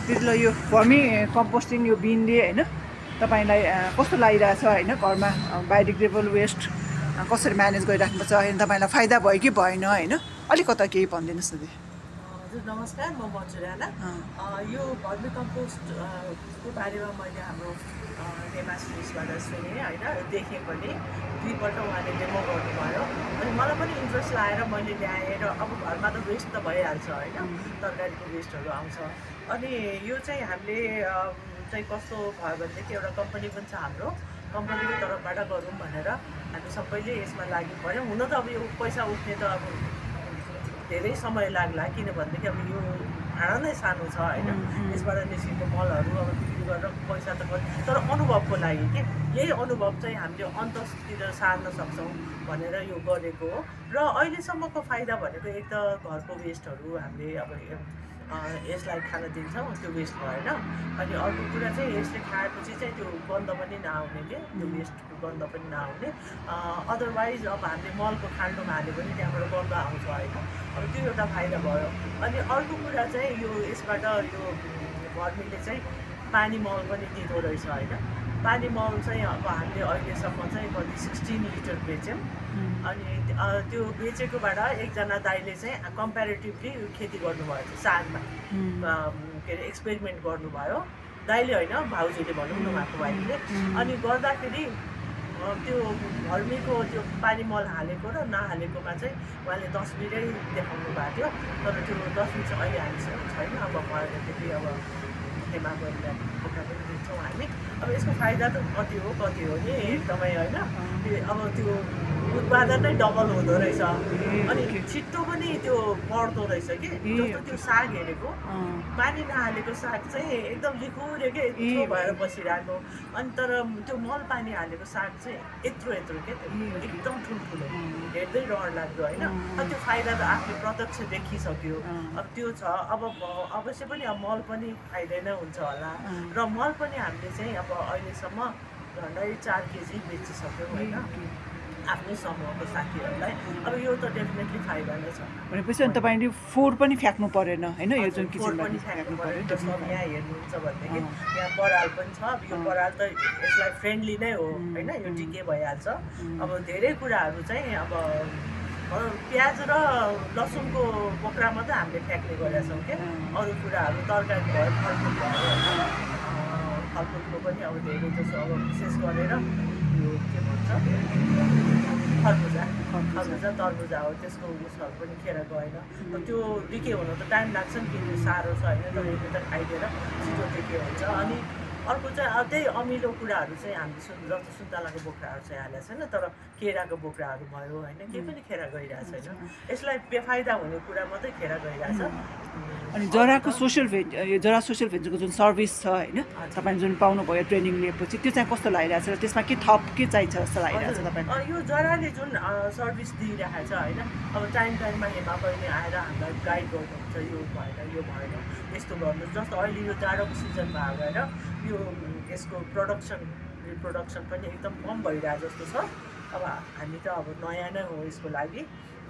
दिदी ल यो भर्मी कम्पोस्टिङ यो बिनले होइन तपाईँलाई कस्तो लागिरहेछ होइन घरमा बायोडिग्रेडेबल वेस्ट कसरी म्यानेज गरिराख्नुपर्छ होइन तपाईँलाई फाइदा भयो कि भएन होइन अलिक कता केही भनिदिनुहोस् न दिदी। हजुर नमस्कार, म मन्जु राणा। यो भर्मी कम्पोस्टको बारेमा मैले हाम्रो हेमा सुरेशबाट सुनेँ होइन, देखेँ पनि 2 पल्ट उहाँले डेमो गर्नुभयो अनि मलाई पनि इन्ट्रेस्ट लागेर मैले ल्याएँ र अब घरमा त वेस्ट त भइहाल्छ होइन, तरकारीको वेस्टहरू आउँछ। अनि यो चाहिँ हामीले चाहिँ कस्तो भयो भनेदेखि एउटा कम्पनी पनि छ हाम्रो, कम्पनीको तर्फबाट गरौँ भनेर हामी सबैले यसमा लागि पऱ्यौँ। हुन त अब यो पैसा उठ्ने त अब धेरै समय लाग्ला, किनभनेदेखि अब यो भाँडा नै सानो छ होइन, यसबाट निस्केको मलहरू अब बिक्री गरेर पैसा त तर अनुभवको लागि के यही अनुभव चाहिँ हामीले अन्ततिर सार्न सक्छौँ भनेर यो गरेको हो। र अहिलेसम्मको फाइदा भनेको एक त घरको वेस्टहरू हामीले अब यसलाई खान दिन्छौँ, त्यो वेस्ट भएन। अनि अर्को कुरा चाहिँ यसले खाएपछि चाहिँ त्यो गन्ध पनि नआउने के, त्यो वेस्टको गन्ध पनि नआउने। अदरवाइज अब हामीले मलको खाल्डोमा हाल्यो भने त्यहाँबाट गन्ध आउँछ होइन, अब त्यो एउटा फाइदा भयो। अनि अर्को कुरा चाहिँ यो यसबाट यो भर्मीले चाहिँ पानी मल पनि दिँदो रहेछ होइन। पानी मल चाहिँ अब हामीले अहिलेसम्म चाहिँ कति 16 लिटर बेच्यौँ। अनि त्यो बेचेकोबाट एकजना दाइले चाहिँ कम्पेरिटिभली खेती गर्नुभयो थियो सागमा, के अरे एक्सपेरिमेन्ट गर्नुभयो दाइले होइन, भाउजूले भनौँ न, उहाँको वाइफले। अनि गर्दाखेरि त्यो भर्मीको त्यो पानी मल हालेको र नहालेकोमा चाहिँ उहाँले 10 मिनटै देखाउनु भएको थियो, तर त्यो 10 मिनट चाहिँ अहिले हामीसँग छैन। अब उहाँदेखि अब हेमा बहिनीलाई फोटा पनि दिन्छौँ हामी। अब यसको फाइदा त कति हो नि एकदमै होइन, अब त्यो उत्पादन नै डबल हुँदो रहेछ अनि छिट्टो पनि त्यो बढ्दो रहेछ कि। जस्तो त्यो साग हेरेको पानी नहालेको साग चाहिँ एकदम लिखुरे के यत्रो भएर बसिरहेको, अनि तर त्यो मल पानी हालेको साग चाहिँ यत्रो के एकदम ठुल्ठुलो, हेर्दै डर लाग्दो होइन। अनि त्यो फाइदा त आफूले प्रत्यक्ष देखिसक्यो। अब त्यो छ, अब अवश्य पनि अब मल पनि फाइदा नै हुन्छ होला। र मल पनि हामीले चाहिँ अब अहिलेसम्म झन्डै 4 केजी बेचिसक्यौँ होइन आफ्नै समूहको साथीहरूलाई। अब यो त डेफिनेटली फाइदा नै छ। भनेपछि अनि तपाईँले फोहोर पनि फ्याँक्नु परेन होइन, यो जुन फोहोर पनि फ्याँक्नु परेन। जस्तो अब यहाँ हेर्नुहुन्छ भनेदेखि यहाँ पराल पनि छ। अब यो पराल त यसलाई फ्रेन्डली नै हो होइन, यो टिके भइहाल्छ। अब धेरै कुराहरू चाहिँ अब प्याज र लसुनको बोक्रा मात्रै हामीले फ्याँक्ने गरेका छौँ क्या। अरू कुराहरू तरकारी भयो, फलफुल भयो, फलफुलको पनि अब धेरै जसो अब विशेष गरेर यो के भन्छ खरबुजा तरबुजा हो, त्यसको उसहरू पनि खेर गएन। त्यो डिके हुनु त टाइम लाग्छ नि, किन साह्रो छ होइन, तर यसले त खाइदिएर छिटो डिके हुन्छ। अनि अर्को चाहिँ त्यही अमिलो कुराहरू चाहिँ हामीले जस्तो सुन्तलाको बोक्राहरू चाहिँ हालेको छैन, तर केराको बोक्राहरू भयो होइन, केही पनि खेर गइरहेको छैन। यसलाई बेफाइदा हुने कुरा मात्रै खेर गइरहेछ। अनि जराको सोसियल भेन्चरको जुन सर्भिस छ होइन, तपाईँ जुन पाउनुभयो ट्रेनिङ लिएपछि, त्यो चाहिँ कस्तो लागिरहेछ र त्यसमा के थप के चाहिन्छ जस्तो लागिरहेछ तपाईँलाई? यो जराले जुन सर्भिस दिइरहेछ होइन, अब टाइममा हेमा बहिनी आएर हामीलाई गाइड गर्नुहुन्छ, यो भएन यस्तो गर्नु। जस्तो अहिले यो जाडोको सिजनमा गएर यो यसको रिप्रोडक्सन पनि एकदम कम भइरहेको जस्तो छ। अब हामी त अब नयाँ नै हो यसको लागि,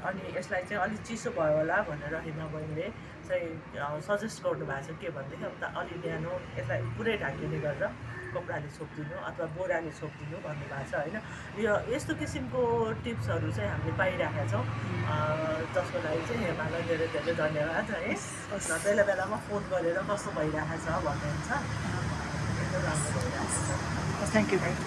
अनि यसलाई चाहिँ अलिक चिसो भयो होला भनेर हेमा बहिनीले चाहिँ सजेस्ट गर्नुभएको छ। के भनेदेखि अब अलि न्यानो यसलाई पुरै ढाकिने गरेर कपडाले छोपिदिनु अथवा बोराले छोपिदिनु भन्नुभएको छ होइन। यो यस्तो किसिमको टिप्सहरू चाहिँ हामीले पाइरहेका छौँ, जसको लागि चाहिँ हेमालाई धेरै धेरै धन्यवाद है। बेला बेलामा फोन गरेर कस्तो भइरहेको छ भन्नुहुन्छ, एकदम राम्रो भइरहेको छ। Thank you.